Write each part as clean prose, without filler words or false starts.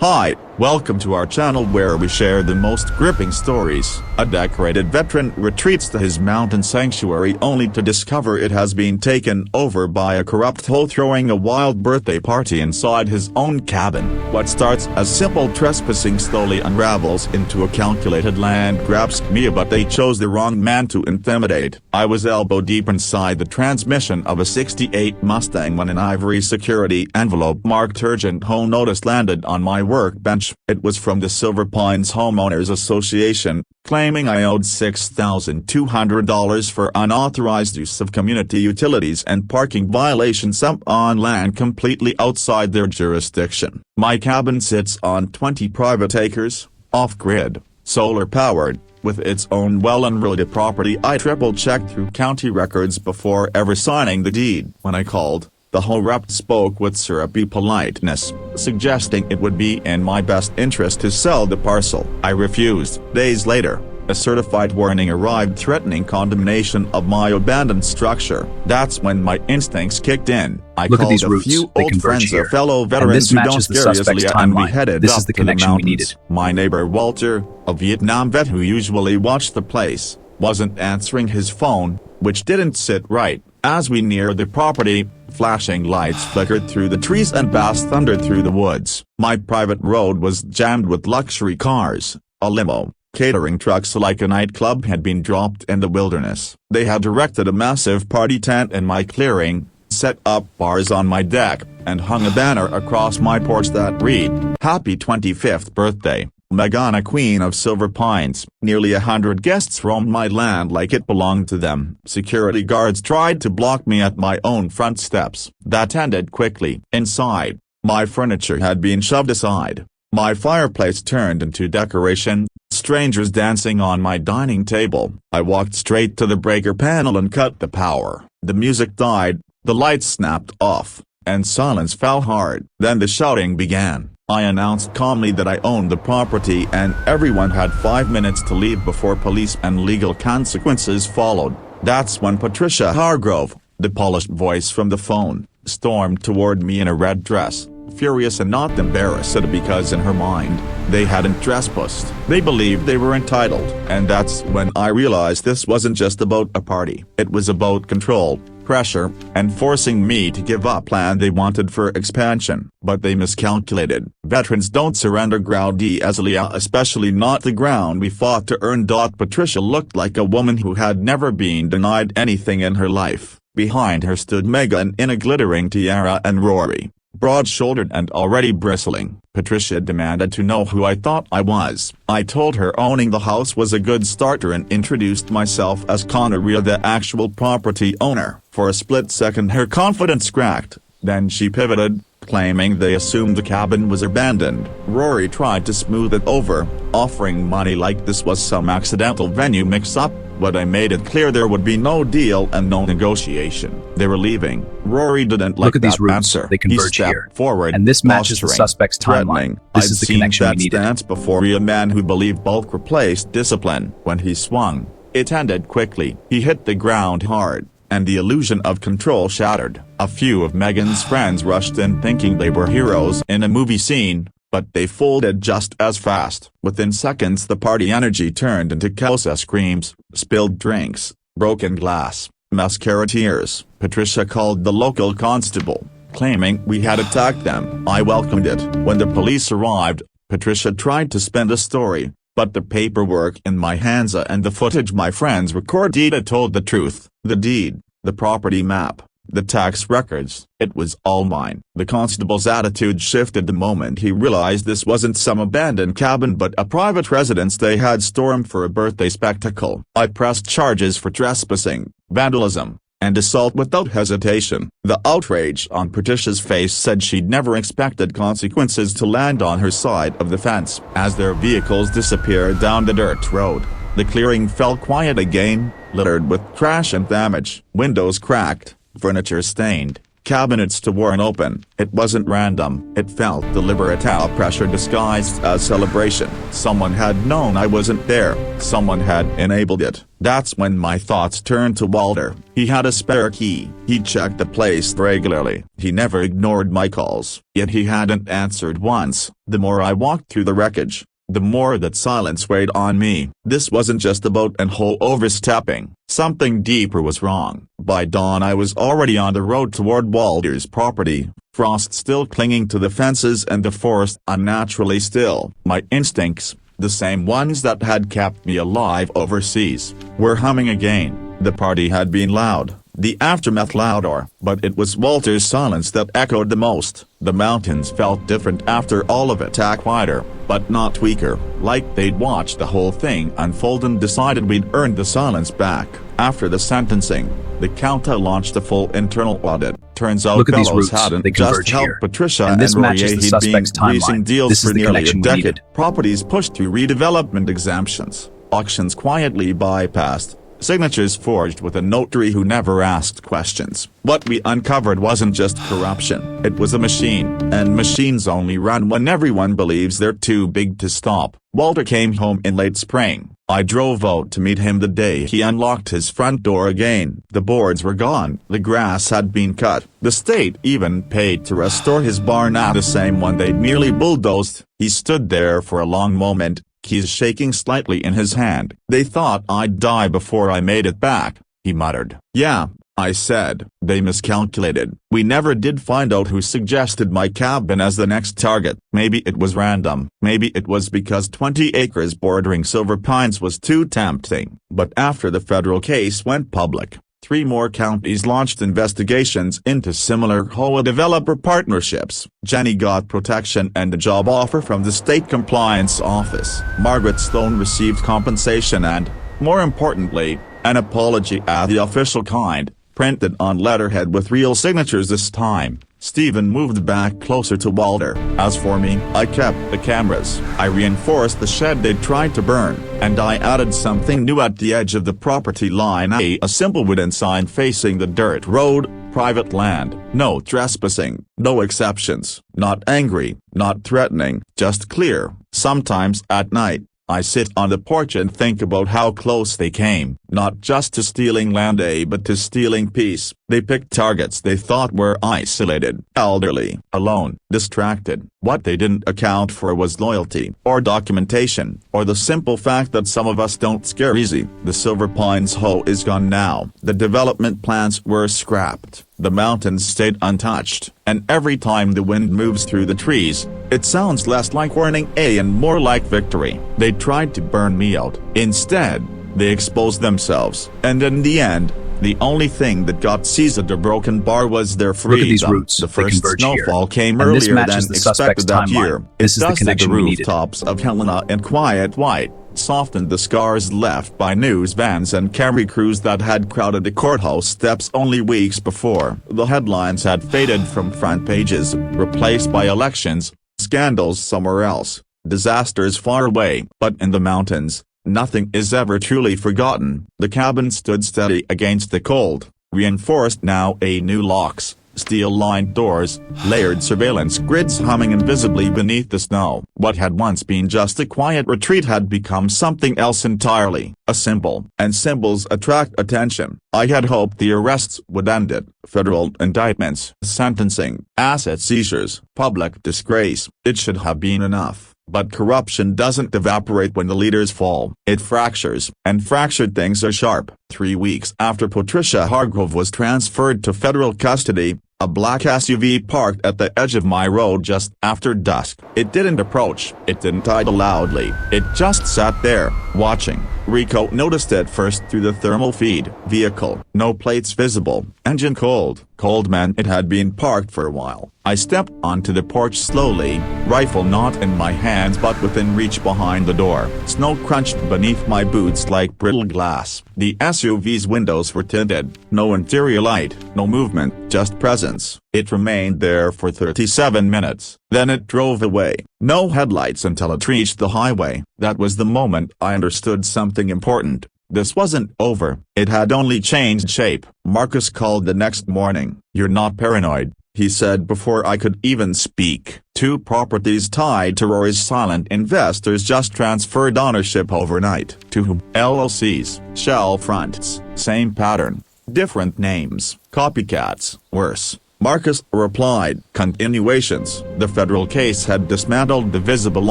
Hi, welcome to our channel where we share the most gripping stories. A decorated veteran retreats to his mountain sanctuary only to discover it has been taken over by a corrupt hoe throwing a wild birthday party inside his own cabin. What starts as simple trespassing slowly unravels into a calculated land grab scheme, but they chose the wrong man to intimidate. I was elbow deep inside the transmission of a '68 Mustang when an ivory security envelope marked urgent home notice landed on my workbench. It was from the Silver Pines Homeowners Association, claiming I owed $6,200 for unauthorized use of community utilities and parking violations on land completely outside their jurisdiction. My cabin sits on 20 private acres, off-grid, solar-powered, with its own well and related property. I triple-checked through county records before ever signing the deed. When I called, the hoe rep spoke with syrupy politeness, suggesting it would be in my best interest to sell the parcel. I refused. Days later, a certified warning arrived threatening condemnation of my abandoned structure. That's when my instincts kicked in. I called a few old friends or fellow veterans who don't seriously, and we headed up to the mountains. My neighbor Walter, a Vietnam vet who usually watched the place, wasn't answering his phone, which didn't sit right. As we neared the property, flashing lights flickered through the trees and bass thundered through the woods. My private road was jammed with luxury cars, a limo, catering trucks like a nightclub had been dropped in the wilderness. They had erected a massive party tent in my clearing, set up bars on my deck, and hung a banner across my porch that read, "Happy 25th birthday, Megana Queen of Silver Pines." Nearly 100 guests roamed my land like it belonged to them. Security guards tried to block me at my own front steps. That ended quickly. Inside, my furniture had been shoved aside. My fireplace turned into decoration, strangers dancing on my dining table. I walked straight to the breaker panel and cut the power. The music died, the lights snapped off, and silence fell hard. Then the shouting began. I announced calmly that I owned the property and everyone had 5 minutes to leave before police and legal consequences followed. That's when Patricia Hargrove, the polished voice from the phone, stormed toward me in a red dress, furious and not embarrassed because in her mind, they hadn't trespassed. They believed they were entitled. And that's when I realized this wasn't just about a party. It was about control, pressure, and forcing me to give up land they wanted for expansion. But they miscalculated. Veterans don't surrender ground easily, especially not the ground we fought to earn. Patricia looked like a woman who had never been denied anything in her life. Behind her stood Megan in a glittering tiara and Rory, broad-shouldered and already bristling. Patricia demanded to know who I thought I was. I told her owning the house was a good starter and introduced myself as Conneria, the actual property owner. For a split second her confidence cracked, then she pivoted, claiming they assumed the cabin was abandoned. Rory tried to smooth it over, offering money like this was some accidental venue mix-up, but I made it clear there would be no deal and no negotiation. They were leaving. Rory didn't like that answer. They converge here, forward, and this matches the suspect's timeline. This is the connection we needed. I'd seen that stance before. A man who believed bulk replaced discipline. When he swung, it ended quickly. He hit the ground hard, and the illusion of control shattered. A few of Megan's friends rushed in thinking they were heroes in a movie scene, but they folded just as fast. Within seconds the party energy turned into chaos: screams, spilled drinks, broken glass, mascara tears. Patricia called the local constable, claiming we had attacked them. I welcomed it. When the police arrived, Patricia tried to spin a story, but the paperwork in my hands and the footage my friends recorded told the truth. The deed, the property map, the tax records, it was all mine. The constable's attitude shifted the moment he realized this wasn't some abandoned cabin but a private residence they had stormed for a birthday spectacle. I pressed charges for trespassing, vandalism, and assault without hesitation. The outrage on Patricia's face said she'd never expected consequences to land on her side of the fence. As their vehicles disappeared down the dirt road, the clearing fell quiet again, littered with trash and damage. Windows cracked, furniture stained, cabinets torn open. It wasn't random. It felt deliberate, pressure disguised as celebration. Someone had known I wasn't there. Someone had enabled it. That's when my thoughts turned to Walter. He had a spare key. He checked the place regularly. He never ignored my calls, yet he hadn't answered once. The more I walked through the wreckage, the more that silence weighed on me. This wasn't just about an HOA overstepping. Something deeper was wrong. By dawn I was already on the road toward Walter's property, frost still clinging to the fences and the forest unnaturally still. My instincts, the same ones that had kept me alive overseas, were humming again. The party had been loud, the aftermath louder, but it was Walter's silence that echoed the most. The mountains felt different after all of it, quieter, but not weaker, like they'd watched the whole thing unfold and decided we'd earned the silence back. After the sentencing, the county launched a full internal audit. Turns out fellows hadn't just helped Patricia and Royer, he'd been greasing deals for nearly a decade. Properties pushed through redevelopment exemptions, auctions quietly bypassed, signatures forged with a notary who never asked questions. What we uncovered wasn't just corruption, it was a machine, and machines only run when everyone believes they're too big to stop. Walter came home in late spring. I drove out to meet him the day he unlocked his front door again. The boards were gone, the grass had been cut, the state even paid to restore his barn, now the same one they'd merely bulldozed. He stood there for a long moment, keys shaking slightly in his hand. "They thought I'd die before I made it back," he muttered. "Yeah," I said. "They miscalculated." We never did find out who suggested my cabin as the next target. Maybe it was random. Maybe it was because 20 acres bordering Silver Pines was too tempting. But after the federal case went public, 3 more counties launched investigations into similar HOA developer partnerships. Jenny got protection and a job offer from the state compliance office. Margaret Sloan received compensation and, more importantly, an apology of the official kind, printed on letterhead with real signatures this time. Stephen moved back closer to Walter. As for me, I kept the cameras. I reinforced the shed they'd tried to burn, and I added something new at the edge of the property line, a simple wooden sign facing the dirt road, private land, no trespassing, no exceptions. Not angry, not threatening, just clear. Sometimes at night, I sit on the porch and think about how close they came, not just to stealing land, but to stealing peace. They picked targets they thought were isolated, elderly, alone, distracted. What they didn't account for was loyalty, or documentation, or the simple fact that some of us don't scare easy. The Silver Pines HOA is gone now. The development plans were scrapped. The mountains stayed untouched, and every time the wind moves through the trees, it sounds less like warning and more like victory. They tried to burn me out. Instead, they exposed themselves, and in the end, the only thing that got seized or broken bar was their freedom. Look at these roots. The first snowfall here. came And earlier than the expected that year. This is the dusted connection the we needed. rooftops of Helena in quiet white, softened the scars left by news vans and camera crews that had crowded the courthouse steps only weeks before. The headlines had faded from front pages, replaced by elections, scandals somewhere else, disasters far away. But in the mountains, nothing is ever truly forgotten. The cabin stood steady against the cold, reinforced now, new locks, steel-lined doors, layered surveillance grids humming invisibly beneath the snow. What had once been just a quiet retreat had become something else entirely, a symbol. And symbols attract attention. I had hoped the arrests would end it. Federal indictments, sentencing, asset seizures, public disgrace. It should have been enough. But corruption doesn't evaporate when the leaders fall. It fractures, and fractured things are sharp. 3 weeks after Patricia Hargrove was transferred to federal custody, a black SUV parked at the edge of my road just after dusk. It didn't approach, it didn't idle loudly, it just sat there, watching. Rico noticed it first through the thermal feed. Vehicle, no plates visible, engine cold. Cold meant it had been parked for a while. I stepped onto the porch slowly, rifle not in my hands but within reach behind the door. Snow crunched beneath my boots like brittle glass. The SUV's windows were tinted. No interior light, no movement, just presence. It remained there for 37 minutes. Then it drove away. No headlights until it reached the highway. That was the moment I understood something important. This wasn't over. It had only changed shape. Marcus called the next morning. "You're not paranoid?" he said before I could even speak. 2 properties tied to Rory's silent investors just transferred ownership overnight. 2 LLCs, shell fronts, same pattern, different names, copycats, worse. Marcus replied, continuations. The federal case had dismantled the visible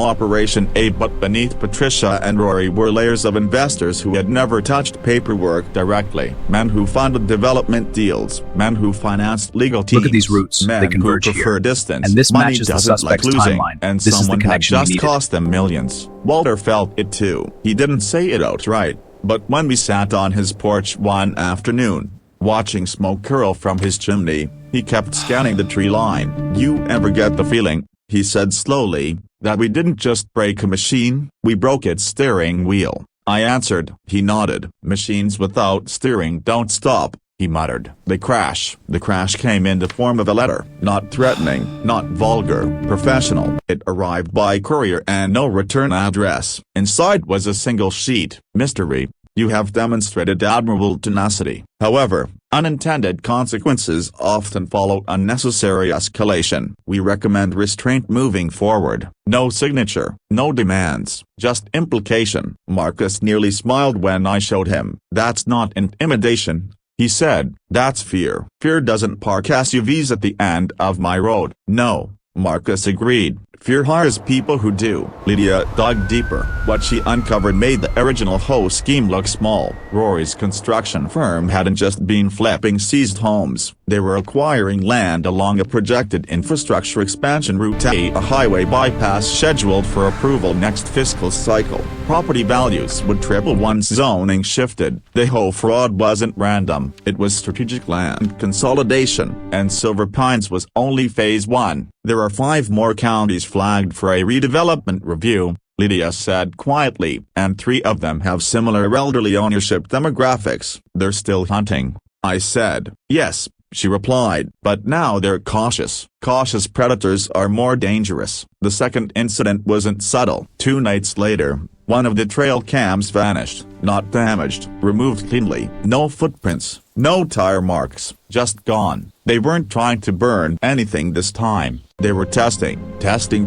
Operation A, but beneath Patricia and Rory were layers of investors who had never touched paperwork directly. Men who funded development deals, men who financed legal teams. Look at these roots, men they converge who prefer here. distance. And this Money matches the doesn't suspect's like losing, timeline. and This is the someone had connection we just needed. cost them millions. Walter felt it too. He didn't say it outright, but when we sat on his porch one afternoon, watching smoke curl from his chimney, he kept scanning the tree line. You ever get the feeling, he said slowly, that we didn't just break a machine, we broke its steering wheel? I answered. He nodded. Machines without steering don't stop, he muttered. They crash. The crash came in the form of a letter, not threatening, not vulgar, professional. It arrived by courier and no return address. Inside was a single sheet. Mystery. You have demonstrated admirable tenacity. However, unintended consequences often follow unnecessary escalation. We recommend restraint moving forward. No signature, no demands, just implication. Marcus nearly smiled when I showed him. That's not intimidation, he said. That's fear. Fear doesn't park SUVs at the end of my road. No, Marcus agreed. Fear hires people who do. Lydia dug deeper. What she uncovered made the original HOA scheme look small. Rory's construction firm hadn't just been flipping seized homes, they were acquiring land along a projected infrastructure expansion route, a highway bypass scheduled for approval next fiscal cycle. Property values would triple once zoning shifted. The whole fraud wasn't random, it was strategic land consolidation, and Silver Pines was only phase 1. There are 5 more counties flagged for a redevelopment review, Lydia said quietly, and 3 of them have similar elderly ownership demographics. They're still hunting. I said. Yes, she replied, but now they're cautious. Cautious predators are more dangerous. The second incident wasn't subtle. 2 nights later, one of the trail cams vanished, not damaged, removed cleanly. No footprints, no tire marks, just gone. They weren't trying to burn anything this time. They were testing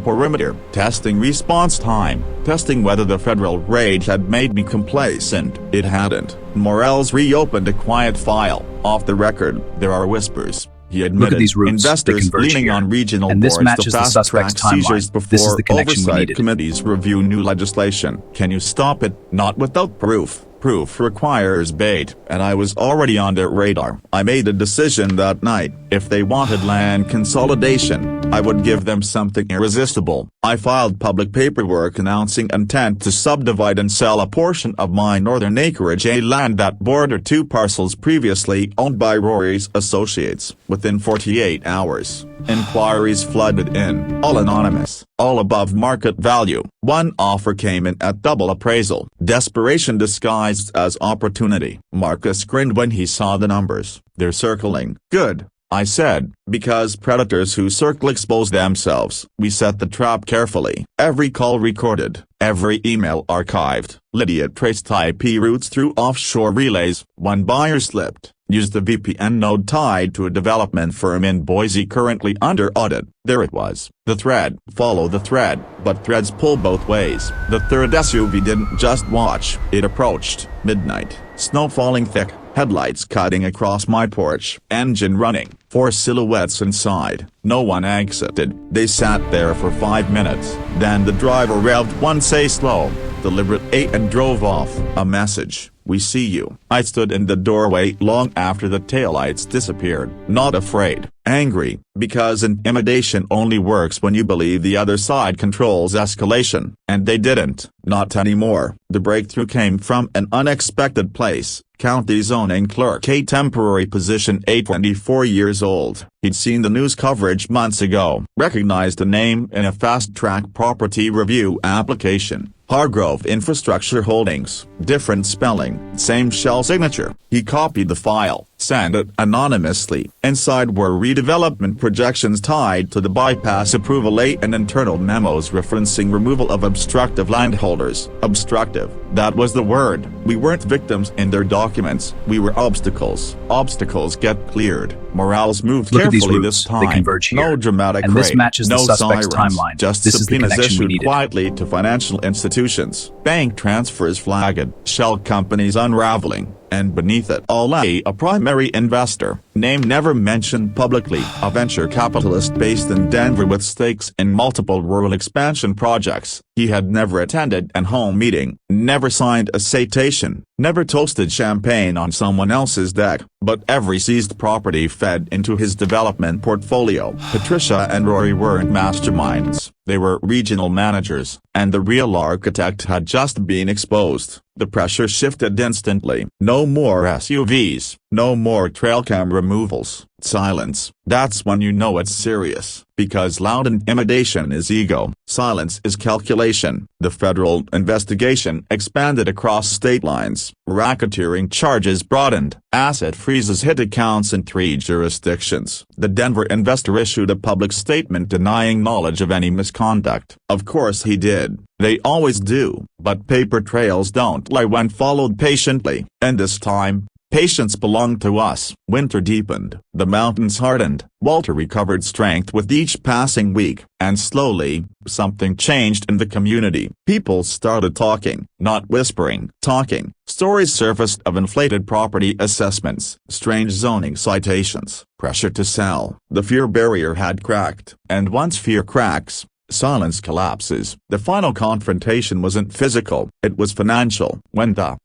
perimeter, testing response time, testing whether the federal raid had made me complacent. It hadn't. Morales reopened a quiet file. Off the record, there are whispers, he admitted. Look at these roots, investors leaning on regional and this boards matches to the suspect's fast-track seizures timeline. before This is the connection we oversight needed. committees review new legislation. Can you stop it? Not without proof. Proof requires bait, and I was already on their radar. I made a decision that night. If they wanted land consolidation, I would give them something irresistible. I filed public paperwork announcing intent to subdivide and sell a portion of my northern acreage, a land that bordered 2 parcels previously owned by Rory's associates. Within 48 hours, inquiries flooded in, all anonymous, all above market value. One offer came in at double appraisal. Desperation disguised as opportunity. Marcus grinned when he saw the numbers. They're circling. Good, I said, because predators who circle expose themselves. We set the trap carefully. Every call recorded, every email archived. Lydia traced IP routes through offshore relays. One buyer slipped, used a VPN node tied to a development firm in Boise currently under audit. There it was. The thread. Follow the thread, but threads pull both ways. The third SUV didn't just watch, it approached. Midnight, snow falling thick, headlights cutting across my porch, engine running, 4 silhouettes inside. No one exited. They sat there for 5 minutes, then the driver revved one say slow, deliberate 8 and drove off. A message. We see you. I stood in the doorway long after the taillights disappeared, not afraid, angry, because intimidation only works when you believe the other side controls escalation, and they didn't, not anymore. The breakthrough came from an unexpected place. County zoning clerk, a temporary position, 24 years old. He'd seen the news coverage months ago, recognized a name in a fast-track property review application. Hargrove Infrastructure Holdings, different spelling, same shell signature. He copied the file, sent it anonymously. Inside were redevelopment projections tied to the bypass approval and internal memos referencing removal of obstructive landholders. Obstructive, that was the word. We weren't victims in their documents, we were obstacles. Obstacles get cleared. Morales moved carefully this time. They converge here. No dramatic And this raid, matches the no suspect's sirens, timeline. just This is the subpoenas connection we issued needed. quietly to financial institutions, bank transfers flagged, shell companies unraveling, and beneath it all a primary investor, name never mentioned publicly, a venture capitalist based in Denver with stakes in multiple rural expansion projects. He had never attended an home meeting, never signed a citation, never toasted champagne on someone else's deck, but every seized property fed into his development portfolio. Patricia and Rory weren't masterminds, they were regional managers, and the real architect had just been exposed. The pressure shifted instantly. No more SUVs, no more trail cam removals, silence. That's when you know it's serious, because loud intimidation is ego, silence is calculation. The federal investigation expanded across state lines, racketeering charges broadened, asset freezes hit accounts in 3 jurisdictions. The Denver investor issued a public statement denying knowledge of any misconduct. Of course he did. They always do, but paper trails don't lie when followed patiently, and this time, patience belonged to us. Winter deepened, the mountains hardened, Walter recovered strength with each passing week, and slowly, something changed in the community. People started talking, not whispering, talking. Stories surfaced of inflated property assessments, strange zoning citations, pressure to sell. The fear barrier had cracked, and once fear cracks, silence collapses. The final confrontation wasn't physical, it was financial. When the